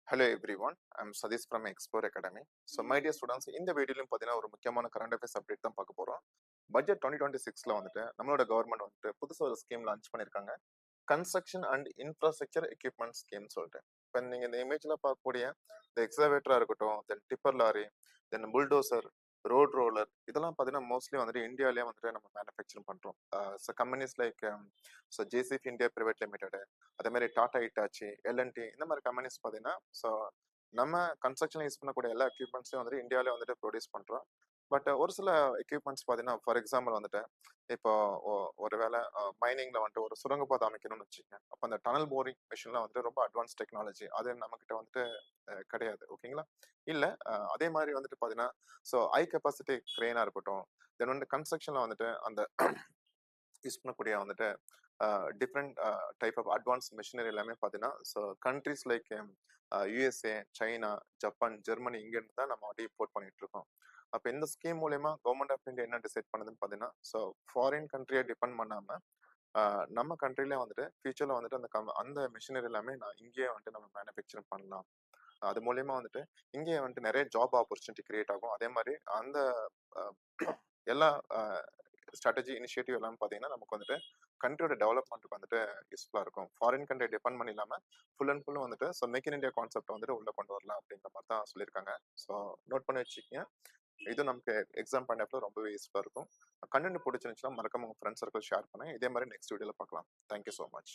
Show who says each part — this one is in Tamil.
Speaker 1: Hello everyone, I'm Sadish from Explore Academy. So my dear students, இந்த வீடியோலையும் பார்த்தீங்கன்னா ஒரு முக்கியமான கரண்ட் அஃபேர்ஸ் அப்டேட் தான் பார்க்க போறோம். பட்ஜெட் 2026ல வந்துட்டு நம்மளோட கவர்மெண்ட் வந்துட்டு புதுசா ஒரு ஸ்கீம் லான்ச் பண்ணியிருக்காங்க. Construction and infrastructure equipment scheme சொல்லிட்டு. இப்போ நீங்க இந்த இமேஜ்ல பார்க்கக்கூடிய இந்த எக்ஸவேட்டரா இருக்கட்டும், தென் டிப்பர் லாரி, தென் புல்டோசர், ரோட் ரோலர் இதெல்லாம் பார்த்தீங்கன்னா மோஸ்ட்லி வந்துட்டு இந்தியாவிலேயே வந்துட்டு நம்ம மேனுஃபேக்சரிங் பண்றோம். So companies like so JCB India private limited, அதே மாதிரி டாடா இட்டாச்சி, எல்என்டி இந்த மாதிரி கம்பெனிஸ் பார்த்தீங்கன்னா ஸோ நம்ம கன்ஸ்ட்ரக்ஷன் யூஸ் பண்ணக்கூடிய எல்லா எக்யூப்மெண்ட்ஸையும் வந்துட்டு இந்தியாவிலே வந்துட்டு ப்ரொடியூஸ் பண்றோம். பட் ஒரு சில எக்யூப்மெண்ட்ஸ் பார்த்தீங்கன்னா ஃபார் எக்ஸாம்பிள் வந்துட்டு இப்போ ஒருவேளை மைனிங்ல வந்துட்டு ஒரு சுரங்கப்பாதை அமைக்கணும்னு வச்சுக்கோங்க. அப்போ அந்த டனல் போரிங் மிஷின்லாம் வந்துட்டு ரொம்ப அட்வான்ஸ் டெக்னாலஜி, அது நம்ம கிட்ட வந்துட்டு கிடையாது. ஓகேங்களா? இல்ல அதே மாதிரி வந்துட்டு பார்த்தீங்கன்னா ஸோ ஹை கெப்பாசிட்டி கிரெயினா இருக்கட்டும், தென் வந்து கன்ஸ்ட்ரக்ஷன்ல வந்துட்டு அந்த யூஸ் பண்ணக்கூடிய வந்துட்டு different type of advance machinery எல்லாமே பார்த்தீங்கன்னா so countries like USA, China, Japan, Germany இங்கேருந்து தான் நம்ம வந்து இம்போர்ட் பண்ணிட்டு இருக்கோம். அப்போ இந்த ஸ்கீம் மூலயமா கவர்மெண்ட் ஆஃப் இந்தியா என்ன டிசைட் பண்ணுதுன்னு பார்த்தீங்கன்னா ஸோ ஃபாரின் கண்ட்ரியை டிபெண்ட் பண்ணாம நம்ம கண்ட்ரிலே வந்துட்டு ஃபியூச்சர்ல வந்துட்டு அந்த மிஷினரி எல்லாமே நான் இங்கேயே வந்துட்டு நம்ம மேனுஃபேக்சரிங் பண்ணலாம். அது மூலியமா வந்துட்டு இங்கேயே வந்துட்டு நிறைய ஜாப் ஆப்பர்ச்சுனிட்டி கிரியேட் ஆகும். அதே மாதிரி அந்த அஹ், எல்லா ஸ்ட்ராட்டஜி இனிஷியேட்டிவ் எல்லாம் பார்த்தீங்கன்னா நமக்கு வந்துட்டு கண்ட்ரியோட டெவலப்மெண்ட்டுக்கு வந்துட்டு யூஸ்ஃபுல்லாக இருக்கும். ஃபாரின் கண்ட்ரி டிபெண்ட் பண்ணி இல்லாமல் ஃபுல் அண்ட் ஃபுல்லும் வந்துட்டு so make in India concept வந்துட்டு உள்ள கொண்டு வரலாம் அப்படிங்கிற மாதிரி தான் சொல்லியிருக்காங்க. ஸோ நோட் பண்ணி வச்சுக்கோங்க. இது நமக்கு எக்ஸாம் பண்ணப்போ ரொம்பவே யூஸ்ஃபுல்லாக இருக்கும். கண்டென்ட் பிடிச்சிருந்துச்சுன்னா மறக்காம உங்கள் ஃப்ரெண்ட்ஸ் சர்க்கிள் ஷேர் பண்ணுங்க. இதே மாதிரி நெக்ஸ்ட் வீடியோவில் பார்க்கலாம். Thank you so much.